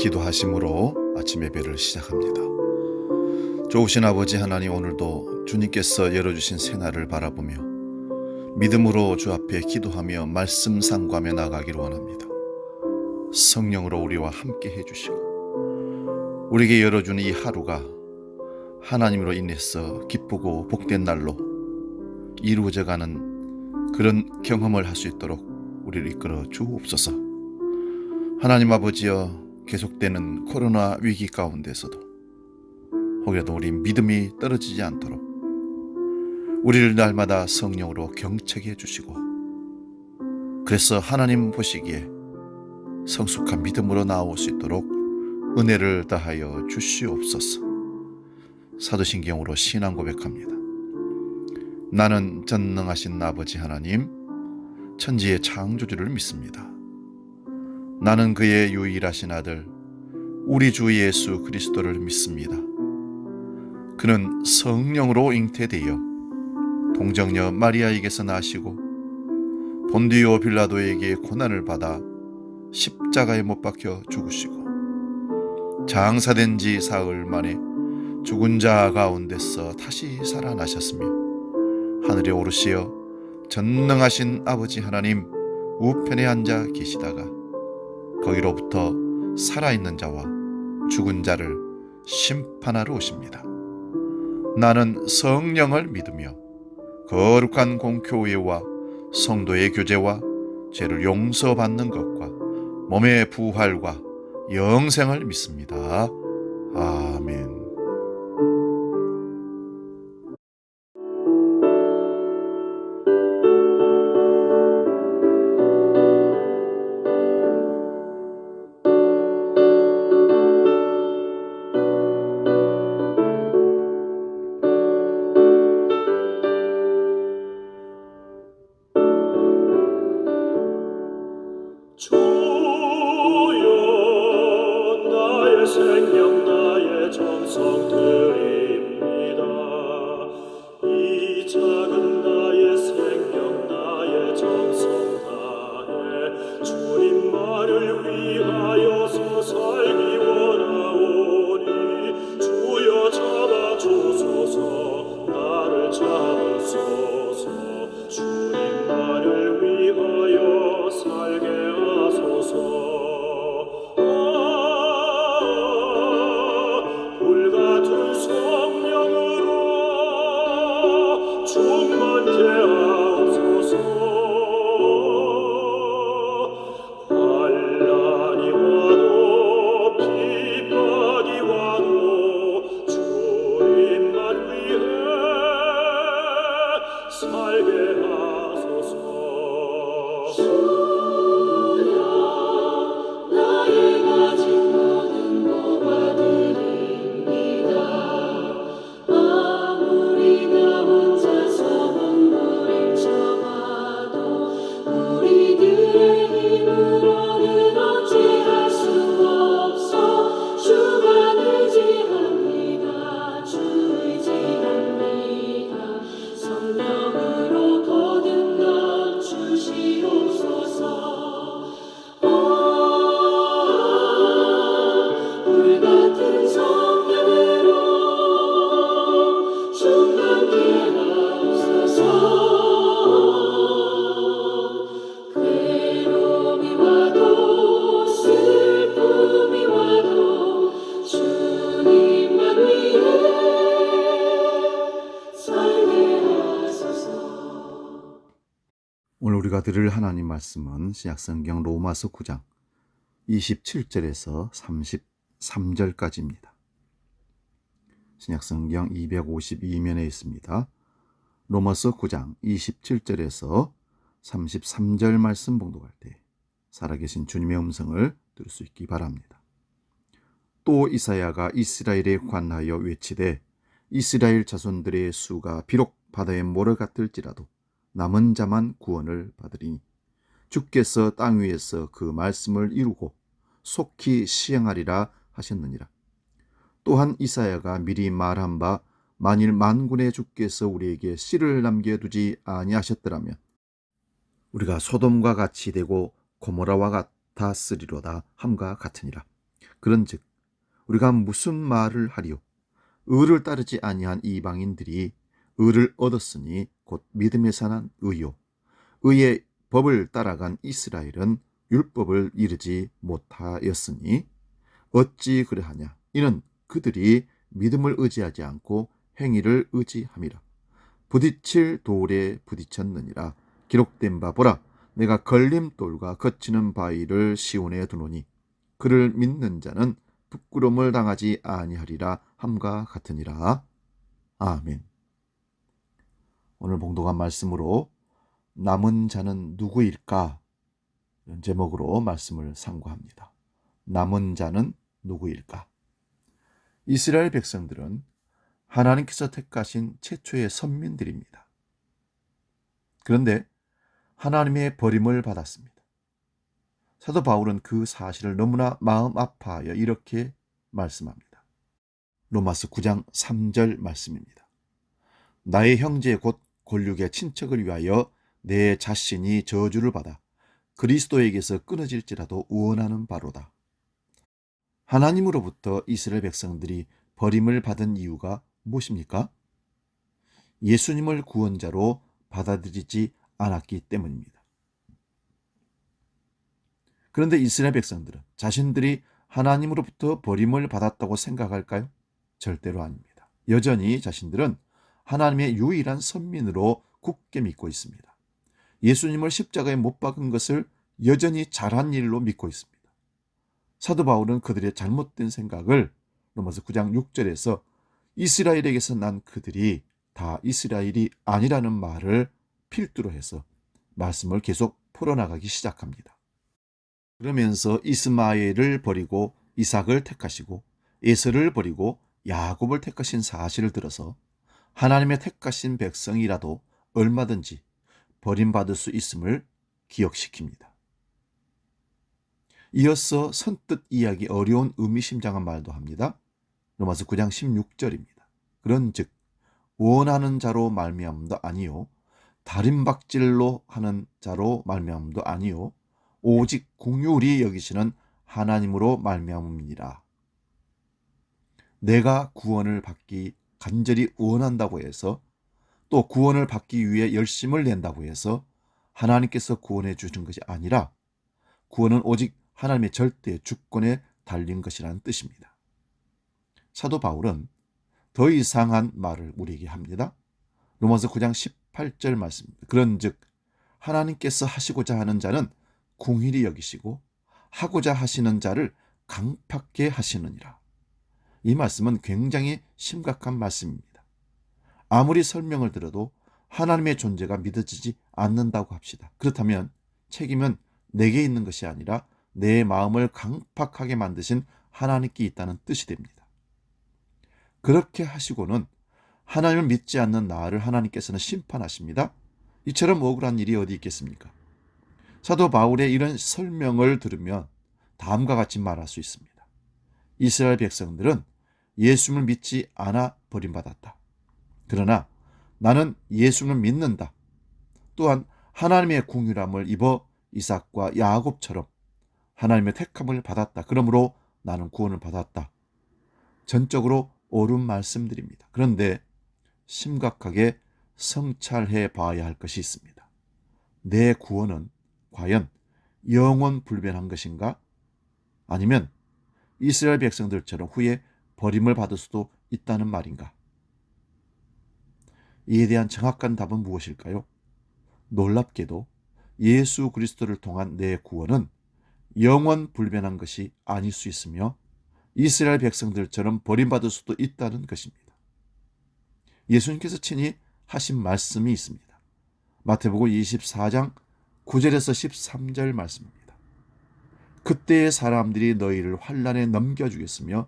기도하심으로 아침 예배를 시작합니다. 좋으신 아버지 하나님, 오늘도 주님께서 열어주신 새날을 바라보며 믿음으로 주 앞에 기도하며 말씀 상고하며 나가기를 원합니다. 성령으로 우리와 함께 해주시고 우리에게 열어주는 이 하루가 하나님으로 인해서 기쁘고 복된 날로 이루어져가는 그런 경험을 할 수 있도록 우리를 이끌어 주옵소서. 하나님 아버지여, 계속되는 코로나 위기 가운데서도 혹여라도 우리 믿음이 떨어지지 않도록 우리를 날마다 성령으로 경책해 주시고, 그래서 하나님 보시기에 성숙한 믿음으로 나올 수 있도록 은혜를 다하여 주시옵소서. 사도신경으로 신앙 고백합니다. 나는 전능하신 아버지 하나님, 천지의 창조주를 믿습니다. 나는 그의 유일하신 아들 우리 주 예수 그리스도를 믿습니다. 그는 성령으로 잉태되어 동정녀 마리아에게서 나시고 본디오 빌라도에게 고난을 받아 십자가에 못 박혀 죽으시고 장사된 지 사흘 만에 죽은 자 가운데서 다시 살아나셨으며 하늘에 오르시어 전능하신 아버지 하나님 우편에 앉아 계시다가 거기로부터 살아있는 자와 죽은 자를 심판하러 오십니다. 나는 성령을 믿으며 거룩한 공교회와 성도의 교제와 죄를 용서받는 것과 몸의 부활과 영생을 믿습니다. 아멘. 주여, 나의 생명 나의 정성 드립니다. 이 작은 나의 생명 나의 정성 다해 주님만을 위하여서 살기 원하오니 주여 잡아주소서, 나를 잡으소서. 주님만을 위하여 살게 불같은 성령으로 충만케 하옵소서. 환난이 와도 핍박이 와도 주님만 위해 살게 하소서. 오늘 우리가 들을 하나님 말씀은 신약성경 로마서 9장 27절에서 33절까지입니다. 신약성경 252면에 있습니다. 로마서 9장 27절에서 33절 말씀 봉독할 때 살아계신 주님의 음성을 들을 수 있기 바랍니다. 또 이사야가 이스라엘에 관하여 외치되 이스라엘 자손들의 수가 비록 바다의 모래 같을지라도 남은 자만 구원을 받으리니 주께서 땅 위에서 그 말씀을 이루고 속히 시행하리라 하셨느니라. 또한 이사야가 미리 말한 바 만일 만군의 주께서 우리에게 씨를 남겨두지 아니하셨더라면 우리가 소돔과 같이 되고 고모라와 같았으리로다 함과 같으니라. 그런즉 우리가 무슨 말을 하리요? 의를 따르지 아니한 이방인들이 의를 얻었으니 곧 믿음에서 난 의요. 의의 법을 따라간 이스라엘은 율법을 이루지 못하였으니 어찌 그러하냐? 이는 그들이 믿음을 의지하지 않고 행위를 의지함이라. 부딪힐 돌에 부딪혔느니라. 기록된 바 보라, 내가 걸림돌과 거치는 바위를 시온에 두노니 그를 믿는 자는 부끄러움을 당하지 아니하리라 함과 같으니라. 아멘. 오늘 봉독한 말씀으로 남은 자는 누구일까? 이런 제목으로 말씀을 상고합니다. 남은 자는 누구일까? 이스라엘 백성들은 하나님께서 택하신 최초의 선민들입니다. 그런데 하나님의 버림을 받았습니다. 사도 바울은 그 사실을 너무나 마음 아파하여 이렇게 말씀합니다. 로마서 9장 3절 말씀입니다. 나의 형제 곧 골육의 친척을 위하여 내 자신이 저주를 받아 그리스도에게서 끊어질지라도 원하는 바로다. 하나님으로부터 이스라엘 백성들이 버림을 받은 이유가 무엇입니까? 예수님을 구원자로 받아들이지 않았기 때문입니다. 그런데 이스라엘 백성들은 자신들이 하나님으로부터 버림을 받았다고 생각할까요? 절대로 아닙니다. 여전히 자신들은 하나님의 유일한 선민으로 굳게 믿고 있습니다. 예수님을 십자가에 못 박은 것을 여전히 잘한 일로 믿고 있습니다. 사도 바울은 그들의 잘못된 생각을 로마서 9장 6절에서 이스라엘에게서 난 그들이 다 이스라엘이 아니라는 말을 필두로 해서 말씀을 계속 풀어나가기 시작합니다. 그러면서 이스마엘을 버리고 이삭을 택하시고 에서를 버리고 야곱을 택하신 사실을 들어서 하나님의 택하신 백성이라도 얼마든지 버림받을 수 있음을 기억시킵니다. 이어서 선뜻 이해하기 어려운 의미심장한 말도 합니다. 로마서 9장 16절입니다. 그런즉 원하는 자로 말미암음도 아니요 다림박질로 하는 자로 말미암음도 아니요 오직 긍휼히 여기시는 하나님으로 말미암음이니라. 내가 구원을 받기 간절히 원한다고 해서 또 구원을 받기 위해 열심을 낸다고 해서 하나님께서 구원해 주신 것이 아니라 구원은 오직 하나님의 절대 주권에 달린 것이라는 뜻입니다. 사도 바울은 더 이상한 말을 우리에게 합니다. 로마서 9장 18절 말씀입니다. 그런즉 하나님께서 하시고자 하는 자는 긍휼히 여기시고 하고자 하시는 자를 강팍게 하시느니라. 이 말씀은 굉장히 심각한 말씀입니다. 아무리 설명을 들어도 하나님의 존재가 믿어지지 않는다고 합시다. 그렇다면 책임은 내게 있는 것이 아니라 내 마음을 강팍하게 만드신 하나님께 있다는 뜻이 됩니다. 그렇게 하시고는 하나님을 믿지 않는 나를 하나님께서는 심판하십니다. 이처럼 억울한 일이 어디 있겠습니까? 사도 바울의 이런 설명을 들으면 다음과 같이 말할 수 있습니다. 이스라엘 백성들은 예수를 믿지 않아 버림받았다. 그러나 나는 예수를 믿는다. 또한 하나님의 긍휼함을 입어 이삭과 야곱처럼 하나님의 택함을 받았다. 그러므로 나는 구원을 받았다. 전적으로 옳은 말씀들입니다. 그런데 심각하게 성찰해 봐야 할 것이 있습니다. 내 구원은 과연 영원 불변한 것인가? 아니면 이스라엘 백성들처럼 후에 버림을 받을 수도 있다는 말인가? 이에 대한 정확한 답은 무엇일까요? 놀랍게도 예수 그리스도를 통한 내 구원은 영원 불변한 것이 아닐 수 있으며 이스라엘 백성들처럼 버림받을 수도 있다는 것입니다. 예수님께서 친히 하신 말씀이 있습니다. 마태복음 24장 9절에서 13절 말씀입니다. 그때의 사람들이 너희를 환난에 넘겨주겠으며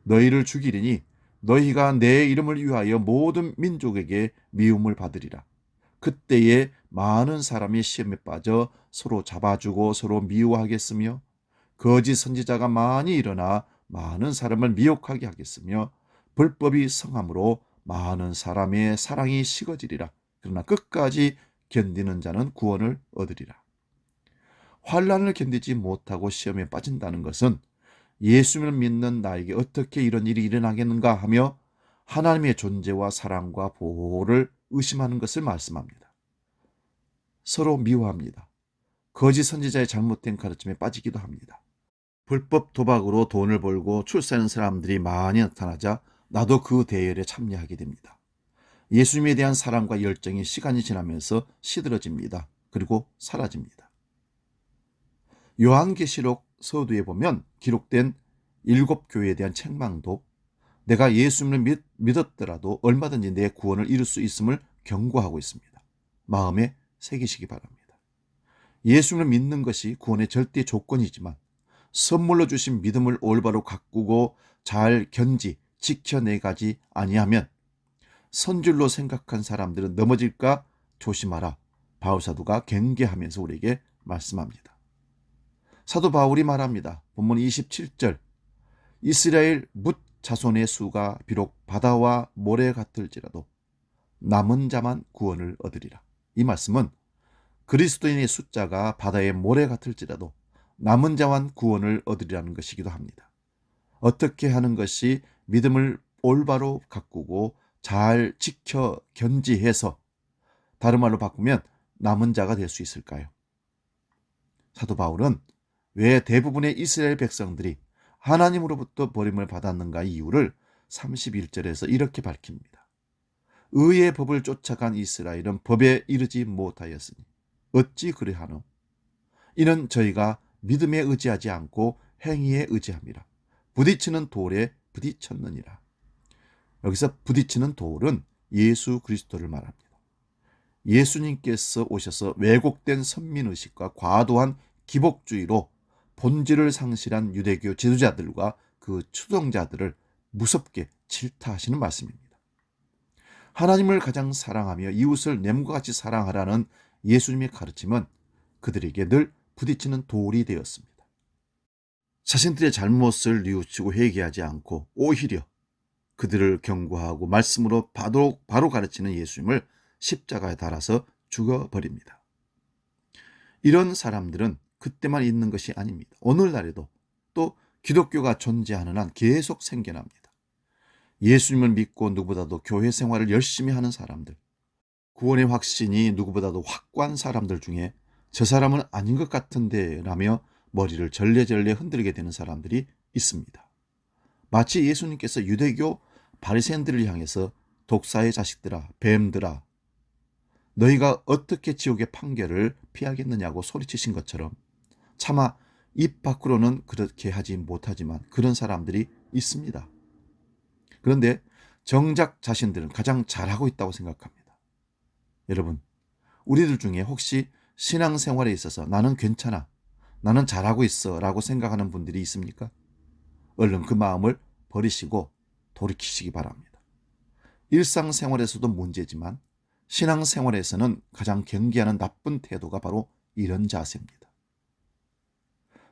너희를 죽이리니 너희가 내 이름을 위하여 모든 민족에게 미움을 받으리라. 그때에 많은 사람이 시험에 빠져 서로 잡아주고 서로 미워하겠으며 거짓 선지자가 많이 일어나 많은 사람을 미혹하게 하겠으며 불법이 성함으로 많은 사람의 사랑이 식어지리라. 그러나 끝까지 견디는 자는 구원을 얻으리라. 환난을 견디지 못하고 시험에 빠진다는 것은 예수님을 믿는 나에게 어떻게 이런 일이 일어나겠는가 하며 하나님의 존재와 사랑과 보호를 의심하는 것을 말씀합니다. 서로 미워합니다. 거짓 선지자의 잘못된 가르침에 빠지기도 합니다. 불법 도박으로 돈을 벌고 출세하는 사람들이 많이 나타나자 나도 그 대열에 참여하게 됩니다. 예수님에 대한 사랑과 열정이 시간이 지나면서 시들어집니다. 그리고 사라집니다. 요한계시록 서두에 보면 기록된 7교회에 대한 책망도 내가 예수님을 믿었더라도 얼마든지 내 구원을 이룰 수 있음을 경고하고 있습니다. 마음에 새기시기 바랍니다. 예수님을 믿는 것이 구원의 절대 조건이지만 선물로 주신 믿음을 올바로 가꾸고 잘 지켜내가지 아니하면 선줄로 생각한 사람들은 넘어질까 조심하라. 바울사도가 경계하면서 우리에게 말씀합니다. 사도 바울이 말합니다. 본문 27절 이스라엘 뭇 자손의 수가 비록 바다와 모래 같을지라도 남은 자만 구원을 얻으리라. 이 말씀은 그리스도인의 숫자가 바다의 모래 같을지라도 남은 자만 구원을 얻으리라는 것이기도 합니다. 어떻게 하는 것이 믿음을 올바로 가꾸고 잘 지켜 견지해서 다른 말로 바꾸면 남은 자가 될 수 있을까요? 사도 바울은 왜 대부분의 이스라엘 백성들이 하나님으로부터 버림을 받았는가 이유를 31절에서 이렇게 밝힙니다. 의의 법을 쫓아간 이스라엘은 법에 이르지 못하였으니 어찌 그리하노? 이는 저희가 믿음에 의지하지 않고 행위에 의지함이라. 부딪히는 돌에 부딪혔느니라. 여기서 부딪히는 돌은 예수 그리스도를 말합니다. 예수님께서 오셔서 왜곡된 선민의식과 과도한 기복주의로 본질을 상실한 유대교 지도자들과 그 추종자들을 무섭게 질타하시는 말씀입니다. 하나님을 가장 사랑하며 이웃을 냄과 같이 사랑하라는 예수님의 가르침은 그들에게 늘 부딪히는 돌이 되었습니다. 자신들의 잘못을 뉘우치고 회개하지 않고 오히려 그들을 경고하고 말씀으로 바로 가르치는 예수님을 십자가에 달아서 죽어버립니다. 이런 사람들은 그때만 있는 것이 아닙니다. 오늘날에도 또 기독교가 존재하는 한 계속 생겨납니다. 예수님을 믿고 누구보다도 교회 생활을 열심히 하는 사람들, 구원의 확신이 누구보다도 확고한 사람들 중에 저 사람은 아닌 것 같은데 라며 머리를 절레절레 흔들게 되는 사람들이 있습니다. 마치 예수님께서 유대교 바리새인들을 향해서 독사의 자식들아, 뱀들아, 너희가 어떻게 지옥의 판결을 피하겠느냐고 소리치신 것처럼 차마 입 밖으로는 그렇게 하지 못하지만 그런 사람들이 있습니다. 그런데 정작 자신들은 가장 잘하고 있다고 생각합니다. 여러분, 우리들 중에 혹시 신앙생활에 있어서 나는 괜찮아, 나는 잘하고 있어 라고 생각하는 분들이 있습니까? 얼른 그 마음을 버리시고 돌이키시기 바랍니다. 일상생활에서도 문제지만 신앙생활에서는 가장 경계하는 나쁜 태도가 바로 이런 자세입니다.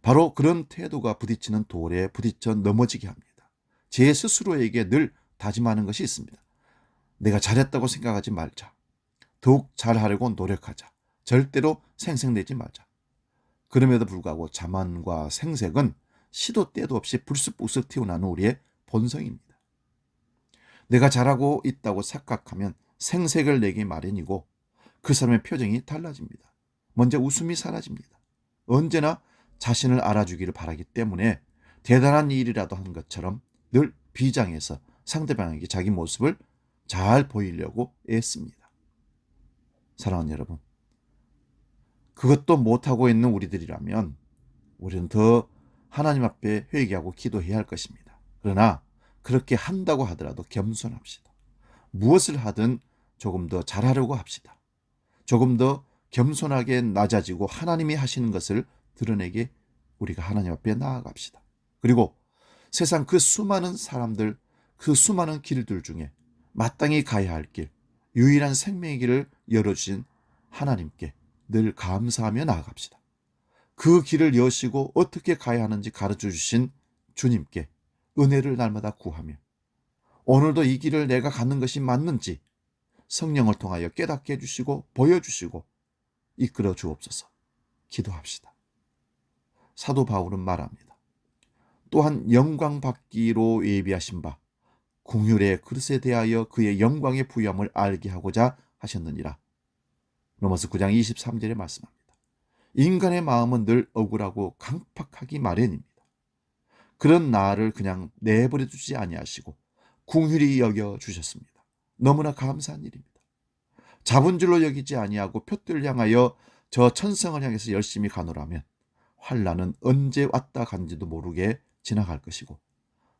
바로 그런 태도가 부딪히는 돌에 부딪혀 넘어지게 합니다. 제 스스로에게 늘 다짐하는 것이 있습니다. 내가 잘했다고 생각하지 말자. 더욱 잘하려고 노력하자. 절대로 생색내지 말자. 그럼에도 불구하고 자만과 생색은 시도 때도 없이 불쑥불쑥 튀어나오는 우리의 본성입니다. 내가 잘하고 있다고 착각하면 생색을 내기 마련이고 그 사람의 표정이 달라집니다. 먼저 웃음이 사라집니다. 언제나 자신을 알아주기를 바라기 때문에 대단한 일이라도 한 것처럼 늘 비장해서 상대방에게 자기 모습을 잘 보이려고 애씁니다. 사랑하는 여러분, 그것도 못하고 있는 우리들이라면 우리는 더 하나님 앞에 회개하고 기도해야 할 것입니다. 그러나 그렇게 한다고 하더라도 겸손합시다. 무엇을 하든 조금 더 잘하려고 합시다. 조금 더 겸손하게 낮아지고 하나님이 하시는 것을 드러내게 우리가 하나님 앞에 나아갑시다. 그리고 세상 그 수많은 사람들, 그 수많은 길들 중에 마땅히 가야 할 길, 유일한 생명의 길을 열어주신 하나님께 늘 감사하며 나아갑시다. 그 길을 여시고 어떻게 가야 하는지 가르쳐 주신 주님께 은혜를 날마다 구하며 오늘도 이 길을 내가 가는 것이 맞는지 성령을 통하여 깨닫게 해주시고 보여주시고 이끌어 주옵소서. 기도합시다. 사도 바울은 말합니다. 또한 영광 받기로 예비하신 바 긍휼의 그릇에 대하여 그의 영광의 부유함을 알게 하고자 하셨느니라. 로마서 9장 23절에 말씀합니다. 인간의 마음은 늘 억울하고 강팍하기 마련입니다. 그런 나를 그냥 내버려 두지 아니하시고 긍휼히 여겨 주셨습니다. 너무나 감사한 일입니다. 잡은 줄로 여기지 아니하고 표들을 향하여 저 천성을 향해서 열심히 가노라면 환난은 언제 왔다 간지도 모르게 지나갈 것이고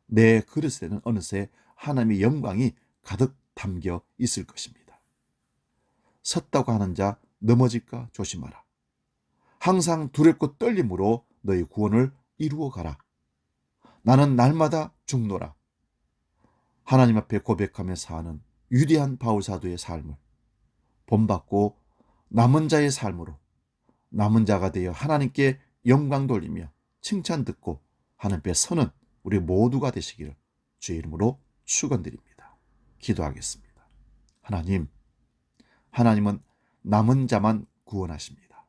내 그릇에는 어느새 하나님의 영광이 가득 담겨 있을 것입니다. 섰다고 하는 자 넘어질까 조심하라. 항상 두렵고 떨림으로 너희 구원을 이루어 가라. 나는 날마다 죽노라. 하나님 앞에 고백하며 사는 위대한 바울사도의 삶을 본받고 남은 자의 삶으로 남은 자가 되어 하나님께 영광 돌리며 칭찬 듣고 하나님께 서는 우리 모두가 되시기를 주의 이름으로 축원드립니다. 기도하겠습니다. 하나님은 남은 자만 구원하십니다.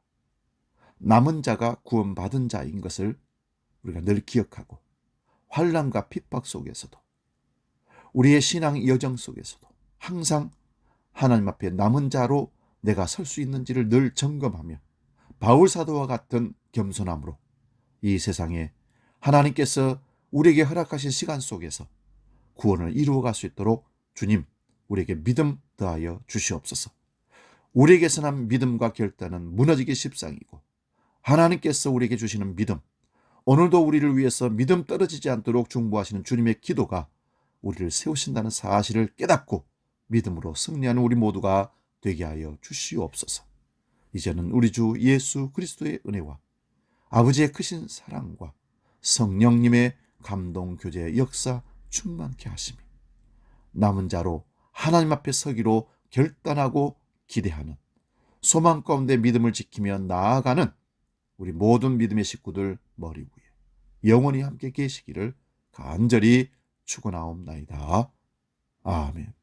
남은 자가 구원받은 자인 것을 우리가 늘 기억하고 환난과 핍박 속에서도 우리의 신앙 여정 속에서도 항상 하나님 앞에 남은 자로 내가 설 수 있는지를 늘 점검하며 바울사도와 같은 겸손함으로 이 세상에 하나님께서 우리에게 허락하신 시간 속에서 구원을 이루어갈 수 있도록 주님 우리에게 믿음 더하여 주시옵소서. 우리에게서 난 믿음과 결단은 무너지기 십상이고 하나님께서 우리에게 주시는 믿음, 오늘도 우리를 위해서 믿음 떨어지지 않도록 중보하시는 주님의 기도가 우리를 세우신다는 사실을 깨닫고 믿음으로 승리하는 우리 모두가 되게 하여 주시옵소서. 이제는 우리 주 예수 그리스도의 은혜와 아버지의 크신 사랑과 성령님의 감동 교제 역사 충만케 하시며 남은 자로 하나님 앞에 서기로 결단하고 기대하는 소망 가운데 믿음을 지키며 나아가는 우리 모든 믿음의 식구들 머리 위에 영원히 함께 계시기를 간절히 축원하옵나이다. 아멘.